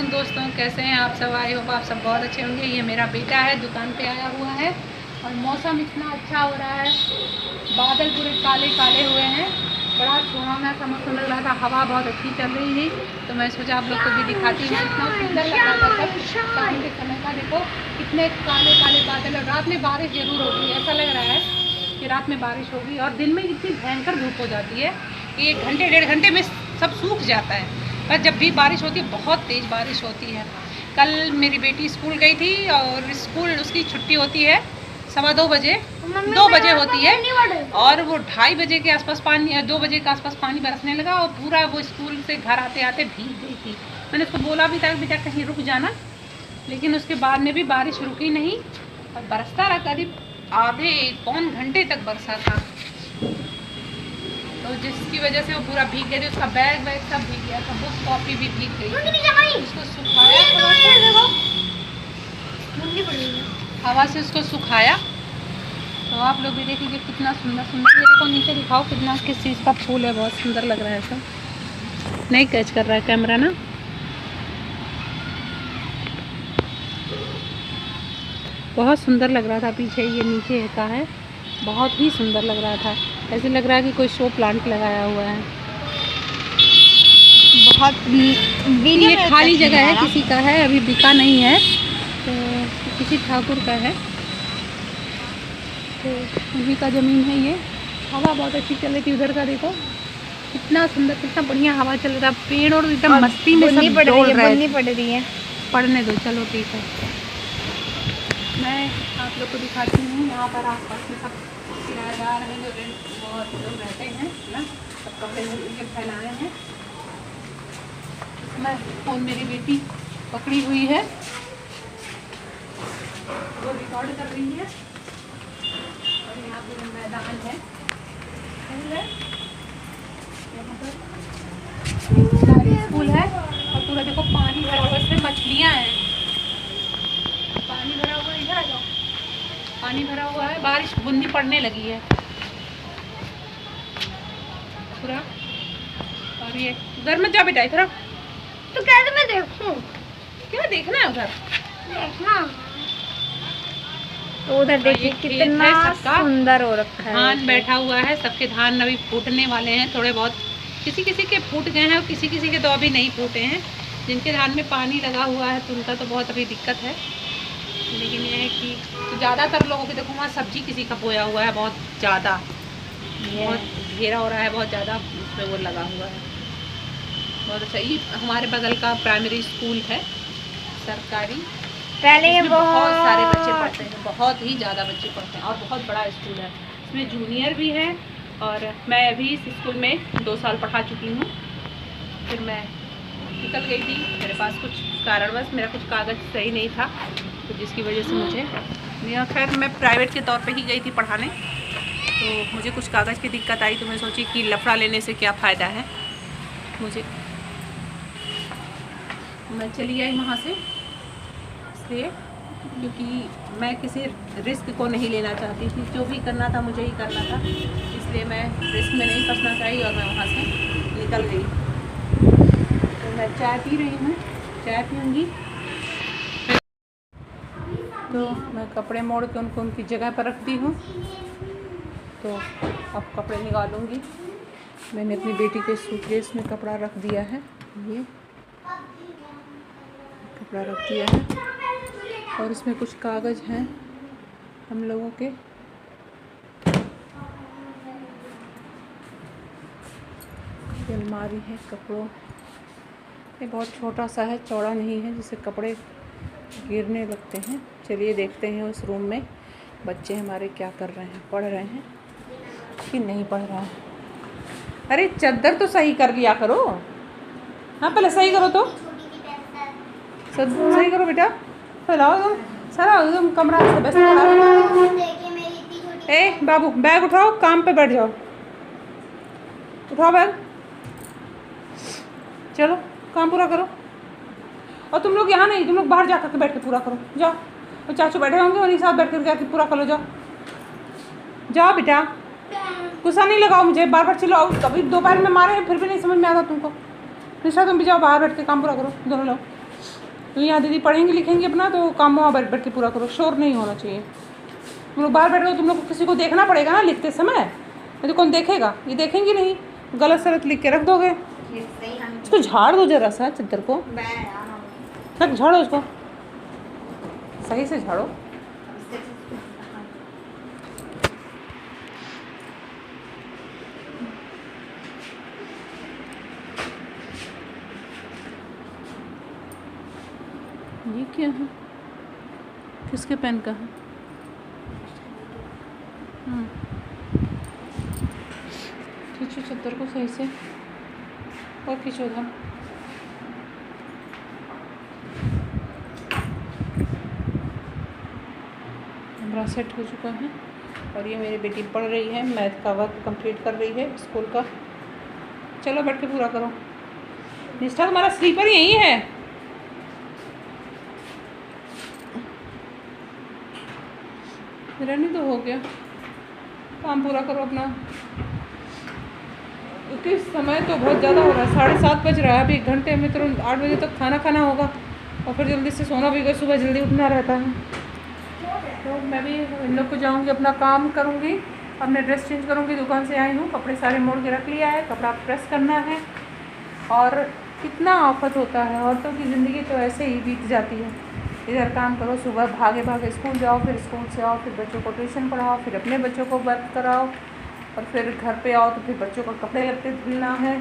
दोस्तों, कैसे हैं आप सब। आई होप आप सब बहुत अच्छे होंगे। ये मेरा बेटा है, दुकान पे आया हुआ है और मौसम इतना अच्छा हो रहा है। बादल पूरे काले काले हुए हैं। बड़ा सुहावना सा मौसम लग रहा था। हवा बहुत अच्छी चल रही थी, तो मैं सोचा आप लोग को भी दिखाती हूँ। इतना सुंदर लग रहा था सब। शाम के समय का देखो कितने काले काले बादल। और रात में बारिश जरूर होगी, ऐसा लग रहा है कि रात में बारिश होगी। और दिन में इतनी भयंकर धूप हो जाती है कि 1 घंटे 1.5 घंटे में सब सूख जाता है। पर जब भी बारिश होती है, बहुत तेज़ बारिश होती है। कल मेरी बेटी स्कूल गई थी और स्कूल उसकी छुट्टी होती है 2:15 बजे, 2 बजे होती है, और वो 2:30 बजे के आसपास पानी, 2 बजे के आसपास पानी बरसने लगा और पूरा वो स्कूल से घर आते आते भीग गई थी। मैंने उसको बोला भी था बेटा कहीं रुक जाना, लेकिन उसके बाद में भी बारिश रुकी नहीं और बरसता रहा। करीब आधे पौन घंटे तक बरसा था, तो जिसकी वजह से वो पूरा भीग गया। उसका बैग वैग सब भीग गया था, बुक कॉपी भी भीग गई। उसको सुखाया हवा से, उसको सुखाया। तो आप लोग भी देखिए कितना सुंदर सुंदर। ये देखो नीचे दिखाओ कितना किस चीज़ का फूल है, बहुत सुंदर लग रहा है सब। नहीं कैच कर रहा है कैमरा ना। बहुत सुंदर लग रहा था। पीछे ये नीचे का है, बहुत ही सुंदर लग रहा था। ऐसे लग रहा है कि कोई शो प्लांट लगाया हुआ है। बहुत ये खाली जगह है, किसी का है, अभी बिका नहीं है, तो किसी ठाकुर का है, तो उन्हीं का ज़मीन है ये। हवा बहुत अच्छी चल रही थी। उधर का देखो कितना सुंदर, कितना बढ़िया हवा चल रहा था। पेड़ और एकदम मस्ती में सब पड़ रही है। पढ़ने दो, चलो ठीक है। मैं आप लोग को दिखाती हूँ। यहाँ पर आसपास में सब किराएदार हैं, जो रेंट बहुत लोग रहते हैं ना, सब कपड़े के फैलाए हैं। मैं फ़ोन मेरी बेटी पकड़ी हुई है, वो रिकॉर्ड कर रही है। और यहाँ पे मैदान है, यहाँ पर स्कूल है और पूरा देखो पानी भरा हुआ, इसमें मछलियाँ हैं। पानी भरा हुआ है, इधर आ जाओ। पानी भरा हुआ है, बारिश बूंदी पड़ने लगी है पूरा। और ये उधर मत जा बेटा, इधर तो कैसे मैं देखूं? क्या देखना है उधर? देखना तो उधर देखिए कितना सुंदर हो रखा है। धान बैठा हुआ है, सबके धान अभी फूटने वाले हैं थोड़े बहुत। किसी किसी के फूट गए हैं और किसी किसी के तो अभी नहीं फूटे हैं। जिनके धान में पानी लगा हुआ है तो उनका तो बहुत अभी दिक्कत है। लेकिन ये है कि तो ज़्यादातर लोगों के देखो वहाँ सब्जी किसी का बोया हुआ है, बहुत ज़्यादा, बहुत घेरा हो रहा है, बहुत ज़्यादा उसमें वो लगा हुआ है। बहुत अच्छा। ये हमारे बगल का प्राइमरी स्कूल है, सरकारी। पहले ये बहुत सारे बच्चे पढ़ते हैं, बहुत ही ज़्यादा बच्चे पढ़ते हैं और बहुत बड़ा स्कूल है। इसमें जूनियर भी है और मैं अभी इस स्कूल में 2 साल पढ़ा चुकी हूँ। फिर मैं निकल गई थी, मेरे पास कुछ कारणवश मेरा कुछ कागज़ सही नहीं था, तो जिसकी वजह से मुझे, खैर मैं प्राइवेट के तौर पे ही गई थी पढ़ाने, तो मुझे कुछ कागज़ की दिक्कत आई। तो मैं सोची कि लफड़ा लेने से क्या फ़ायदा है मुझे। मैं चली आई वहाँ से इसलिए क्योंकि मैं किसी रिस्क को नहीं लेना चाहती थी। जो भी करना था मुझे ही करना था, इसलिए मैं रिस्क में नहीं फंसना चाहिए और मैं वहाँ से निकल गई। तो मैं चाय पी रही हूँ, चाय पीऊँगी। तो मैं कपड़े मोड़ के उनको उनकी जगह पर रख दी हूँ, तो अब कपड़े निकालूँगी। मैंने अपनी बेटी के सूटकेस में कपड़ा रख दिया है, ये कपड़ा रख दिया है और इसमें कुछ कागज़ हैं हम लोगों के। ये अलमारी है कपड़ों, ये बहुत छोटा सा है, चौड़ा नहीं है, जिससे कपड़े गिरने लगते हैं। चलिए देखते हैं उस रूम में बच्चे हमारे क्या कर रहे हैं, पढ़ रहे हैं कि नहीं पढ़ रहे हैं। अरे चादर तो सही कर लिया करो। हाँ पहले सही करो, तो सही करो बेटा, फैलाओ एकदम सारा, एकदम कमरा से बस। ए बाबू बैग उठाओ, काम पे बैठ जाओ, उठाओ बैग, चलो काम पूरा करो। और तुम लोग यहाँ नहीं, तुम लोग बाहर जा करके बैठ के पूरा करो, जाओ। और चाचू बैठे होंगे, उन्हीं साथ बैठ कर जाके पूरा कर लो, जाओ जाओ बेटा। गुस्सा नहीं लगाओ मुझे, बार बार चिल्लाओ। कभी दोपहर में मारे हैं फिर भी नहीं समझ में आता तुमको। निशा तुम भी जाओ बाहर बैठ के काम पूरा करो, दोनों लोग। तो यहाँ दीदी पढ़ेंगी लिखेंगी अपना, तो काम वहाँ बैठ बैठ के पूरा करो, शोर नहीं होना चाहिए। तुम लोग बाहर बैठ रहे हो, तुम लोग को किसी को देखना पड़ेगा ना लिखते समय, नहीं तो कौन देखेगा? ये देखेंगी नहीं, गलत सलत लिख के रख दोगे। इसको झाड़ दो जरा सा चद्दर को, तक झाड़ो उसको, सही से झाड़ो। ये क्या है? किसके पेन का है? खींचो चद्दर को सही से, और खींचो उधर। हमारा सेट हो चुका है। और ये मेरी बेटी पढ़ रही है, मैथ का वर्क कंप्लीट कर रही है स्कूल का। चलो बैठ के पूरा करो। निष्ठा तुम्हारा स्लीपर यही है। रहने तो हो गया, काम पूरा करो अपना। क्योंकि समय तो बहुत ज़्यादा हो रहा है, 7:30 बज रहा है। अभी 1 घंटे में तुरंत 8 बजे तक खाना खाना होगा, और फिर जल्दी से सोना भी, सुबह जल्दी उठना रहता है। तो मैं भी इन लोग को जाऊँगी, अपना काम करूँगी, अपने ड्रेस चेंज करूँगी। दुकान से आई हूँ, कपड़े सारे मोड़ के रख लिया है, कपड़ा प्रेस करना है। और कितना आफत होता है, औरतों की ज़िंदगी तो ऐसे ही बीत जाती है। इधर काम करो, सुबह भागे भागे स्कूल जाओ, फिर स्कूल से आओ, फिर बच्चों को ट्यूशन पढ़ाओ, फिर अपने बच्चों को वर्क कराओ, और फिर घर पे आओ तो फिर बच्चों को कपड़े लत्ते धुलना है,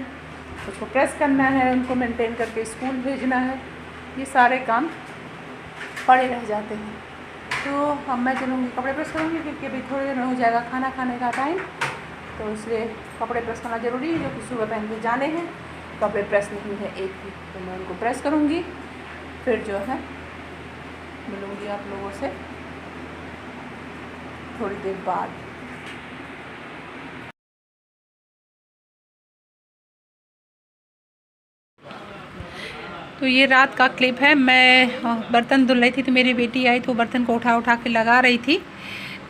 उसको प्रेस करना है, उनको मेंटेन करके स्कूल भेजना है। ये सारे काम पड़े रह जाते हैं। तो अब मैं चलूँगी, कपड़े प्रेस करूँगी, क्योंकि अभी थोड़ी देर में हो जाएगा खाना खाने का टाइम। तो इसलिए कपड़े प्रेस करना ज़रूरी है, जो कि सुबह पहन के जाने हैं। कपड़े प्रेस नहीं है एक भी, तो मैं उनको प्रेस करूँगी। फिर जो है मिलूँगी आप लोगों से थोड़ी देर बाद। तो ये रात का क्लिप है। मैं बर्तन धुल रही थी, तो मेरी बेटी आई तो बर्तन को उठा उठा के लगा रही थी,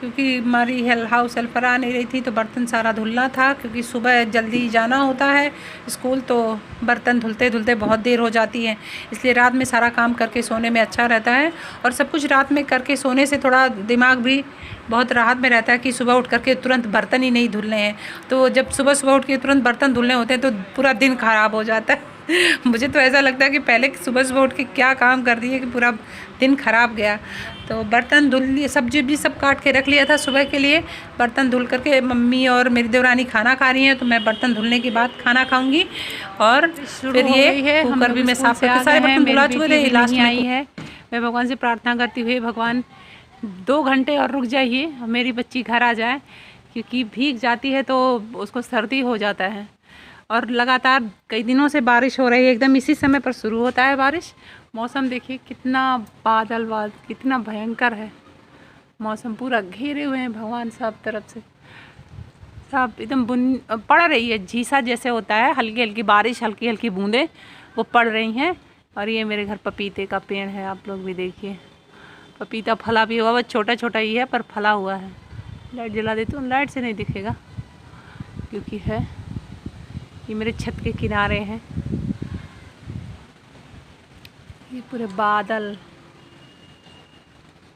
क्योंकि हमारी हाउस हेल्पर आ नहीं रही थी, तो बर्तन सारा धुलना था। क्योंकि सुबह जल्दी जाना होता है स्कूल, तो बर्तन धुलते धुलते बहुत देर हो जाती है। इसलिए रात में सारा काम करके सोने में अच्छा रहता है। और सब कुछ रात में करके सोने से थोड़ा दिमाग भी बहुत राहत में रहता है, कि सुबह उठ करके तुरंत बर्तन ही नहीं धुलने हैं। तो जब सुबह सुबह उठ के तुरंत बर्तन धुलने होते हैं तो पूरा दिन ख़राब हो जाता है। मुझे तो ऐसा लगता है कि पहले सुबह सुबह उठ के क्या काम कर दिए कि पूरा दिन ख़राब गया। तो बर्तन धुल लिए, सब्जी भी सब काट के रख लिया था सुबह के लिए। बर्तन धुल करके मम्मी और मेरी देवरानी खाना खा रही हैं, तो मैं बर्तन धुलने के बाद खाना खाऊंगी। और फिर ये कुकर भी मैं साफ करके सारे बर्तन धुला चुके थे। लास्ट में आई है, मैं भगवान से प्रार्थना करती हुई, भगवान 2 घंटे और रुक जाइए, मेरी बच्ची घर आ जाए, क्योंकि भीग जाती है तो उसको सर्दी हो जाता है। और लगातार कई दिनों से बारिश हो रही है, एकदम इसी समय पर शुरू होता है बारिश। मौसम देखिए कितना बादल कितना भयंकर है। मौसम पूरा घेरे हुए हैं भगवान सब तरफ से, सब एकदम पड़ रही है, झीसा जैसे होता है, हल्की हल्की बारिश, हल्की हल्की बूंदें वो पड़ रही हैं। और ये मेरे घर पपीते का पेड़ है, आप लोग भी देखिए, पपीता फला भी हुआ, बस छोटा छोटा ही है पर फला हुआ है। लाइट जला देती हूँ, लाइट से नहीं दिखेगा क्योंकि है, ये मेरे छत के किनारे हैं। ये पूरे बादल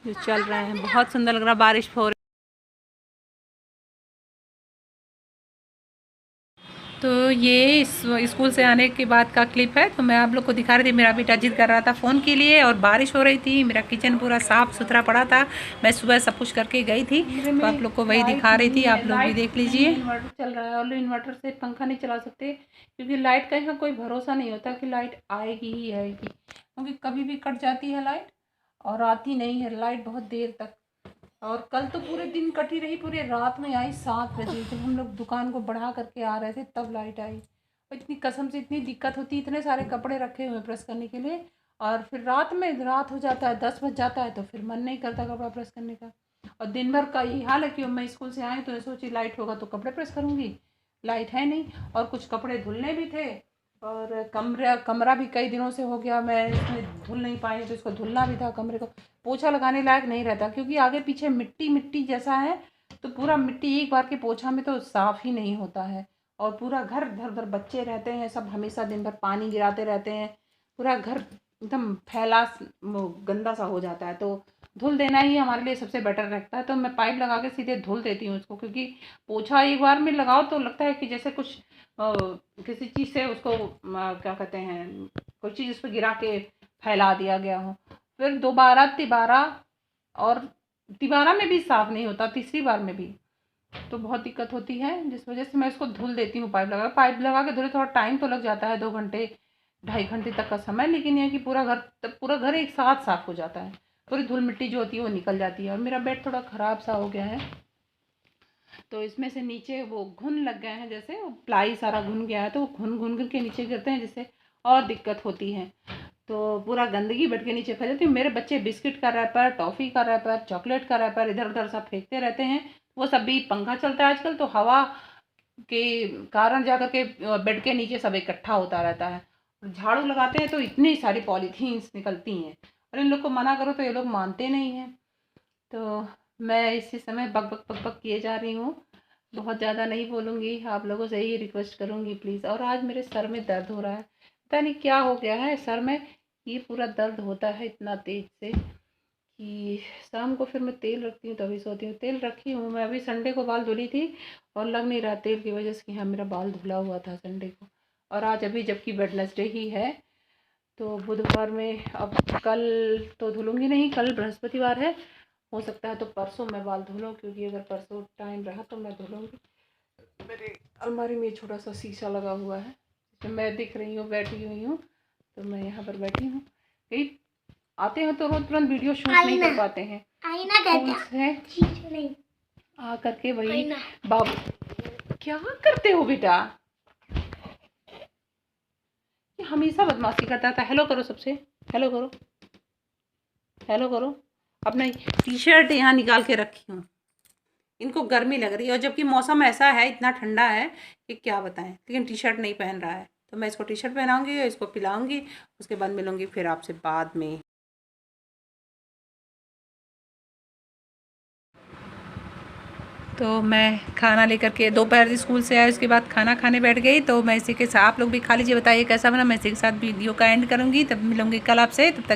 जो चल रहे हैं, बहुत सुंदर लग रहा है, बारिश हो रही। तो ये स्कूल से आने के बाद का क्लिप है। तो मैं आप लोग को दिखा रही थी, मेरा बेटा जिद कर रहा था फ़ोन के लिए, और बारिश हो रही थी। मेरा किचन पूरा साफ़ सुथरा पड़ा था, मैं सुबह सब कुछ करके गई थी, तो आप लोग को वही दिखा रही थी। आप लोग भी देख लीजिए। इन्वर्टर चल रहा है, और इन्वर्टर से पंखा नहीं चला सकते, क्योंकि लाइट का यहाँ कोई भरोसा नहीं होता कि लाइट आएगी ही आएगी, क्योंकि कभी भी कट जाती है लाइट और आती नहीं है लाइट बहुत देर तक। और कल तो पूरे दिन कटी रही, पूरे रात में आई 7 बजे, जब हम लोग दुकान को बढ़ा करके आ रहे थे तब लाइट आई। और इतनी कसम से इतनी दिक्कत होती, इतने सारे कपड़े रखे हुए प्रेस करने के लिए, और फिर रात हो जाता है, 10 बज जाता है, तो फिर मन नहीं करता कपड़ा प्रेस करने का। और दिन भर का यही हाल है कि मैं स्कूल से आई तो सोची लाइट होगा तो कपड़े प्रेस करूँगी, लाइट है नहीं। और कुछ कपड़े धुलने भी थे, और कमरा भी कई दिनों से हो गया, मैं इसमें धुल नहीं पाई, तो इसको धुलना भी था। कमरे को पोछा लगाने लायक नहीं रहता, क्योंकि आगे पीछे मिट्टी मिट्टी जैसा है, तो पूरा मिट्टी एक बार के पोछा में तो साफ़ ही नहीं होता है। और पूरा घर इधर उधर बच्चे रहते हैं, सब हमेशा दिन भर पानी गिराते रहते हैं, पूरा घर एकदम फैला वो गंदा सा हो जाता है, तो धुल देना ही हमारे लिए सबसे बेटर रहता है। तो मैं पाइप लगा के सीधे धुल देती हूँ उसको, क्योंकि पोछा एक बार में लगाओ तो लगता है कि जैसे कुछ किसी चीज़ से उसको क्या कहते हैं, कोई चीज़ उस पर गिरा के फैला दिया गया हो। फिर दोबारा तिबारा, और तिबारा में भी साफ नहीं होता, तीसरी बार में भी, तो बहुत दिक्कत होती है, जिस वजह से मैं इसको धुल देती हूँ पाइप लगा के धुले। थोड़ा टाइम तो लग जाता है, 2 घंटे 2.5 घंटे तक का समय, लेकिन यह कि पूरा घर एक साथ साफ हो जाता है, पूरी धूल मिट्टी जो होती है वो निकल जाती है। और मेरा बेड थोड़ा ख़राब सा हो गया है, तो इसमें से नीचे वो घुन लग गए हैं, जैसे वो प्लाई सारा घुन गया है, तो वो घुन घुन के नीचे गिरते हैं, जिससे और दिक्कत होती है। तो पूरा गंदगी बेड के नीचे फैल जाती है। मेरे बच्चे बिस्किट का रैपर, टॉफ़ी का रैपर, चॉकलेट का रैपर इधर उधर सब फेंकते रहते हैं। वो सब भी, पंखा चलता है आजकल, तो हवा के कारण जाकर के बेड के नीचे सब इकट्ठा होता रहता है। झाड़ू लगाते हैं तो इतनी सारी पॉलीथीन्स निकलती हैं, और इन लोग को मना करो तो ये लोग मानते नहीं हैं। तो मैं इसी समय बक बक बक बक किए जा रही हूँ, बहुत ज़्यादा नहीं बोलूँगी, आप लोगों से यही रिक्वेस्ट करूँगी प्लीज़। और आज मेरे सर में दर्द हो रहा है, पता नहीं क्या हो गया है सर में, ये पूरा दर्द होता है इतना तेज़ से कि शाम को फिर मैं तेल रखती हूँ तभी सोती हूँ। तेल रखी हूँ मैं, अभी संडे को बाल धुली थी और लग नहीं रहा तेल की वजह से कि हाँ मेरा बाल धुला हुआ था संडे को। और आज अभी जबकि वेडनेसडे ही है, तो बुधवार में, अब कल तो धुलूँगी नहीं, कल बृहस्पतिवार है, हो सकता है तो परसों मैं बाल धुलूँ, क्योंकि अगर परसों टाइम रहा तो मैं धुलूँगी। मेरे अलमारी में छोटा सा शीशा लगा हुआ है, जिसमें मैं दिख रही हूँ, बैठी हुई हूँ, तो मैं यहाँ पर बैठी हूँ। कहीं आते हैं तो रोज तुरंत वीडियो शूट नहीं कर पाते हैं, नहीं आ करके वही बाबू। क्या करते हो बेटा, ये हमेशा बदमाशी करता था। हेलो करो सबसे, हेलो करो, हेलो करो। अपना टी शर्ट यहाँ निकाल के रखी हूँ, इनको गर्मी लग रही है, और जबकि मौसम ऐसा है, इतना ठंडा है कि क्या बताएं, लेकिन टी शर्ट नहीं पहन रहा है। तो मैं इसको टी शर्ट पहनाऊँगी, इसको पिलाऊँगी, उसके बाद मिलूँगी फिर आपसे बाद में। तो मैं खाना लेकर के दोपहर स्कूल से आया, उसके बाद खाना खाने बैठ गई। तो मैं इसी के साथ, आप लोग भी खा लीजिए, बताइए कैसा बना। मैं इसी के साथ वीडियो का एंड करूँगी, तब मिलूँगी कल आपसे, तब तक